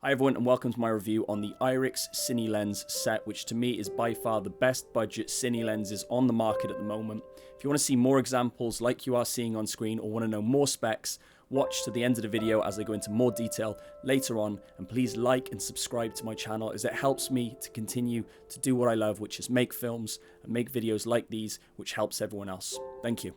Hi everyone and welcome to my review on the IRIX Cine Lens set, which to me is by far the best budget Cine lenses on the market at the moment. If you want to see more examples like you are seeing on screen or want to know more specs, watch to the end of the video as I go into more detail later on, and please like and subscribe to my channel as it helps me to continue to do what I love, which is make films and make videos like these, which helps everyone else. Thank you.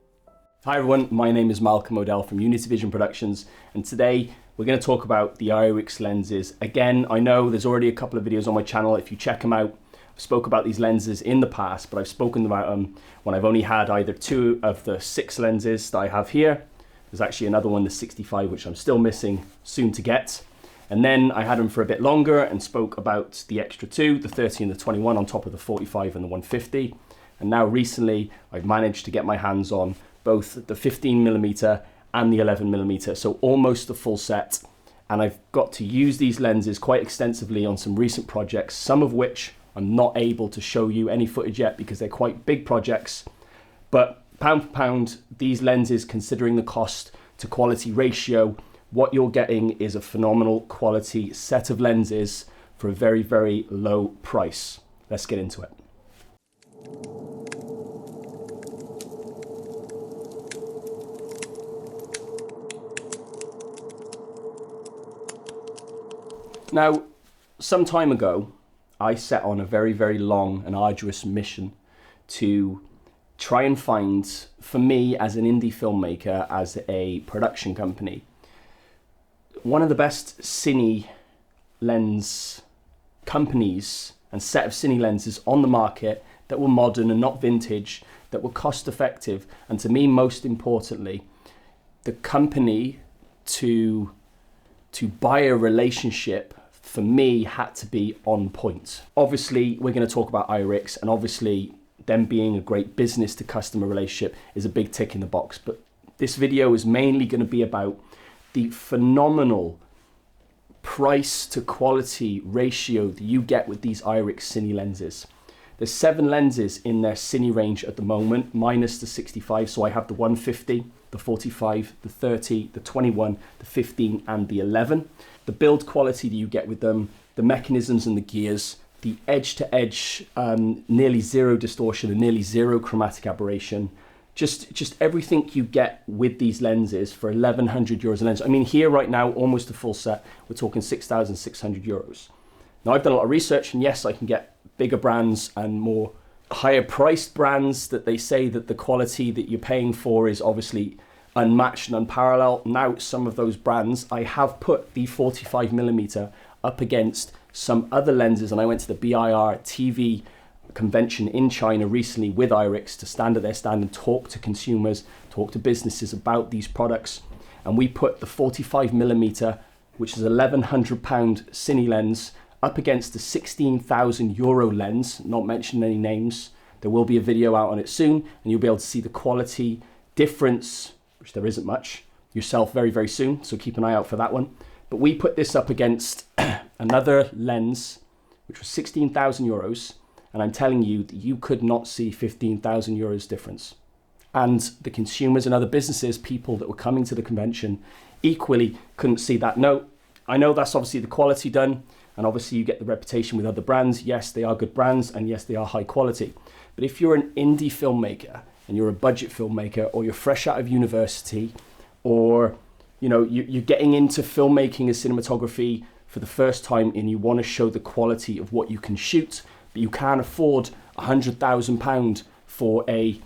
Hi everyone, my name is Malcolm Odell from Unity Vision Productions, and today we're going to talk about the IRIX lenses. Again, I know there's already a couple of videos on my channel. If you check them out, I've spoke about these lenses in the past, but I've spoken about them when I've only had either 2 of the 6 lenses that I have here. There's actually another one, the 65, which I'm still missing, soon to get. And then I had them for a bit longer and spoke about the extra 2, the 30 and the 21 on top of the 45 and the 150. And now recently I've managed to get my hands on both the 15mm and the 11mm, so almost the full set. And I've got to use these lenses quite extensively on some recent projects, some of which I'm not able to show you any footage yet because they're quite big projects. But pound for pound, these lenses, considering the cost to quality ratio, what you're getting is a phenomenal quality set of lenses for a very, very low price. Let's get into it. Now, some time ago, I set on a very, very long and arduous mission to try and find, for me as an indie filmmaker, as a production company, one of the best cine lens companies and set of cine lenses on the market that were modern and not vintage, that were cost effective, and to me, most importantly, the company to buy a relationship for me had to be on point. Obviously, we're going to talk about IRIX, and obviously them being a great business to customer relationship is a big tick in the box. But this video is mainly going to be about the phenomenal price to quality ratio that you get with these IRIX Cine lenses. There's 7 lenses in their Cine range at the moment, minus the 65. So I have the 150, the 45, the 30, the 21, the 15, and the 11. The build quality that you get with them, the mechanisms and the gears, the edge-to-edge, nearly zero distortion and nearly zero chromatic aberration, just everything you get with these lenses for 1,100 euros a lens. I mean, here right now, almost a full set, we're talking 6,600 euros. Now, I've done a lot of research, and yes, I can get bigger brands and more higher priced brands that they say that the quality that you're paying for is obviously unmatched and unparalleled. Now, some of those brands, I have put the 45mm up against some other lenses, and I went to the BIR TV convention in China recently with IRIX to stand at their stand and talk to consumers, talk to businesses about these products. And we put the 45mm, which is £1,100 Cine lens, up against the 16,000 euro lens, not mentioning any names. There will be a video out on it soon, and you'll be able to see the quality difference, which there isn't much, yourself very, very soon. So keep an eye out for that one. But we put this up against another lens, which was 16,000 euros. And I'm telling you that you could not see 15,000 euros difference. And the consumers and other businesses, people that were coming to the convention, equally couldn't see that. No, I know that's obviously the quality done. And obviously you get the reputation with other brands. Yes, they are good brands, and yes, they are high quality. But if you're an indie filmmaker and you're a budget filmmaker, or you're fresh out of university, or you're getting into filmmaking and cinematography for the first time, and you want to show the quality of what you can shoot, but you can't afford £100,000 for a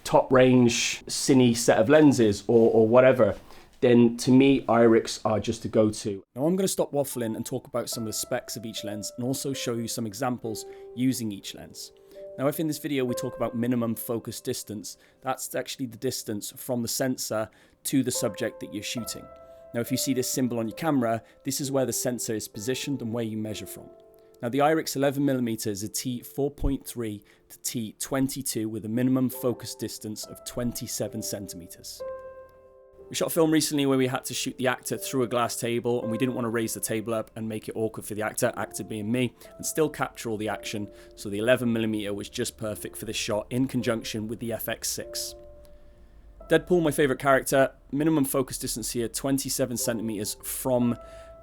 top range cine set of lenses or whatever, then to me, IRIX are just a go-to. Now I'm going to stop waffling and talk about some of the specs of each lens, and also show you some examples using each lens. Now, if in this video we talk about minimum focus distance, that's actually the distance from the sensor to the subject that you're shooting. Now, if you see this symbol on your camera, this is where the sensor is positioned and where you measure from. Now, the IRIX 11mm is a T4.3 to T22 with a minimum focus distance of 27 centimeters. We shot a film recently where we had to shoot the actor through a glass table, and we didn't want to raise the table up and make it awkward for the actor being me, and still capture all the action, so the 11mm was just perfect for this shot in conjunction with the FX6. Deadpool, my favourite character, minimum focus distance here, 27 centimeters from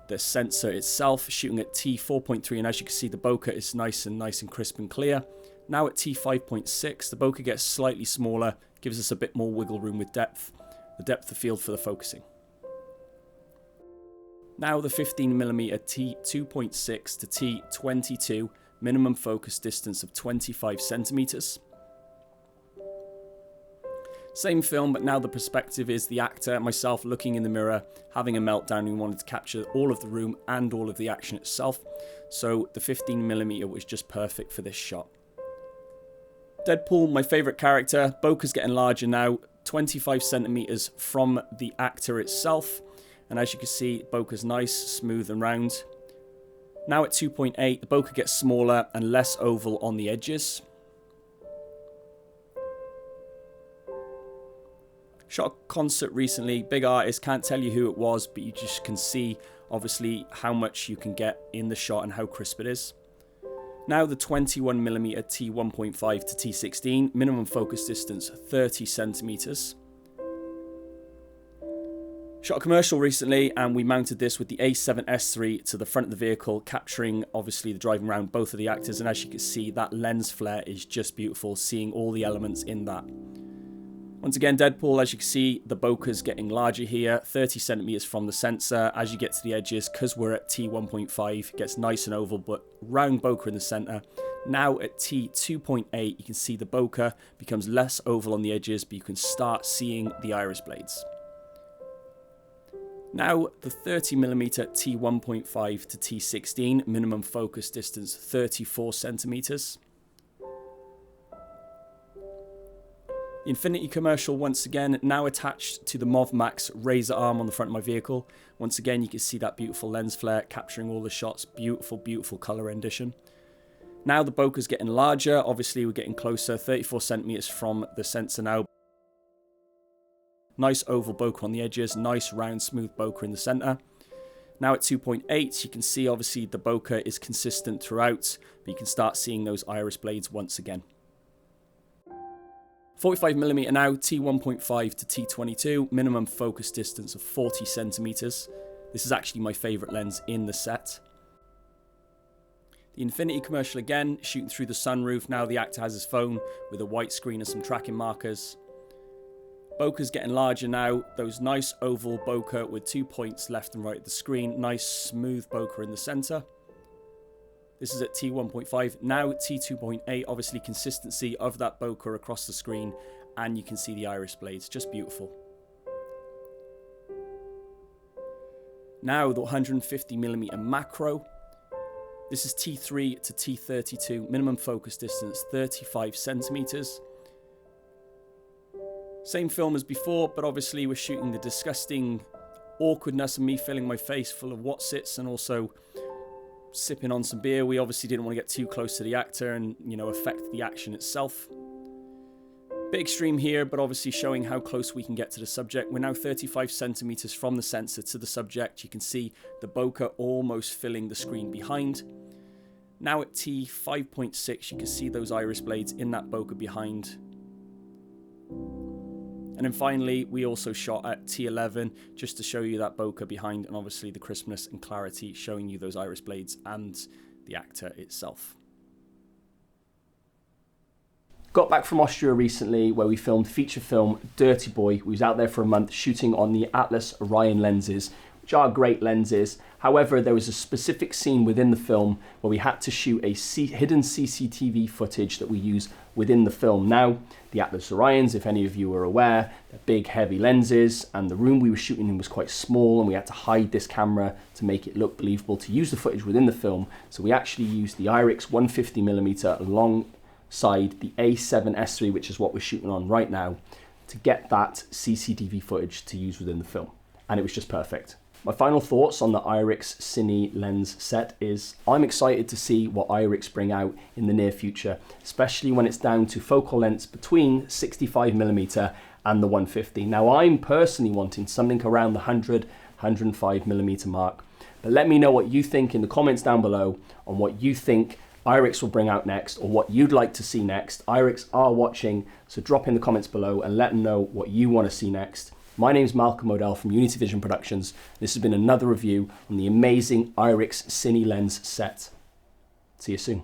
the sensor itself, shooting at t4.3, and as you can see, the bokeh is nice and crisp and clear. Now at t5.6, the bokeh gets slightly smaller, gives us a bit more wiggle room with depth, the depth of field for the focusing. Now the 15mm t2.6 to t22, minimum focus distance of 25 centimeters. Same film, but now the perspective is the actor, myself, looking in the mirror, having a meltdown, and we wanted to capture all of the room and all of the action itself. So the 15mm was just perfect for this shot. Deadpool, my favorite character. Bokeh's getting larger now, 25 centimeters from the actor itself. And as you can see, bokeh's nice, smooth and round. Now at 2.8, the bokeh gets smaller and less oval on the edges. Shot a concert recently, big artist, can't tell you who it was, but you just can see obviously how much you can get in the shot and how crisp it is. Now the 21mm t1.5 to t16, minimum focus distance 30 centimeters. Shot a commercial recently and we mounted this with the A7S III to the front of the vehicle, capturing obviously the driving around both of the actors, and as you can see, that lens flare is just beautiful, seeing all the elements in that. Once again, Deadpool, as you can see, the bokeh's getting larger here, 30 centimeters from the sensor. As you get to the edges, because we're at T1.5, it gets nice and oval, but round bokeh in the center. Now at T2.8, you can see the bokeh becomes less oval on the edges, but you can start seeing the iris blades. Now the 30mm T1.5 to T16, minimum focus distance 34 centimeters. The Infinity commercial, once again, now attached to the Mov Max Razor arm on the front of my vehicle. Once again, you can see that beautiful lens flare capturing all the shots. Beautiful, beautiful color rendition. Now the bokeh's getting larger. Obviously, we're getting closer, 34 centimeters from the sensor now. Nice oval bokeh on the edges, nice round smooth bokeh in the center. Now at 2.8, you can see obviously the bokeh is consistent throughout, but you can start seeing those iris blades once again. 45mm now, T1.5 to T22, minimum focus distance of 40 centimeters. This is actually my favorite lens in the set. The Infinity commercial again, shooting through the sunroof. Now the actor has his phone with a white screen and some tracking markers. Bokeh's getting larger now, those nice oval bokeh with 2 points left and right of the screen, nice smooth bokeh in the center. This is at T1.5, now T2.8, obviously consistency of that bokeh across the screen, and you can see the iris blades, just beautiful. Now the 150mm macro. This is T3 to T32, minimum focus distance 35 centimeters. Same film as before, but obviously we're shooting the disgusting awkwardness of me filling my face full of Watsits and also sipping on some beer. We obviously didn't want to get too close to the actor and, you know, affect the action itself. Bit extreme here, but obviously showing how close we can get to the subject. We're now 35 centimeters from the sensor to the subject. You can see the bokeh almost filling the screen behind. Now at T5.6, you can see those iris blades in that bokeh behind. And then finally, we also shot at T11 just to show you that bokeh behind and obviously the crispness and clarity, showing you those iris blades and the actor itself. Got back from Austria recently where we filmed feature film Dirty Boy. We was out there for a month shooting on the Atlas Orion lenses, which are great lenses. However, there was a specific scene within the film where we had to shoot a hidden CCTV footage that we use within the film. Now, the Atlas Orions, if any of you are aware, they're big, heavy lenses, and the room we were shooting in was quite small, and we had to hide this camera to make it look believable to use the footage within the film. So we actually used the IRIX 150mm alongside the A7S III, which is what we're shooting on right now, to get that CCTV footage to use within the film. And it was just perfect. My final thoughts on the IRIX Cine lens set is I'm excited to see what IRIX bring out in the near future, especially when it's down to focal lengths between 65mm and the 150. Now I'm personally wanting something around the 100-105mm mark, but let me know what you think in the comments down below on what you think IRIX will bring out next or what you'd like to see next. IRIX are watching, so drop in the comments below and let them know what you want to see next. My name's Malcolm Odell from Unity Vision Productions. This has been another review on the amazing IRIX Cine Lens set. See you soon.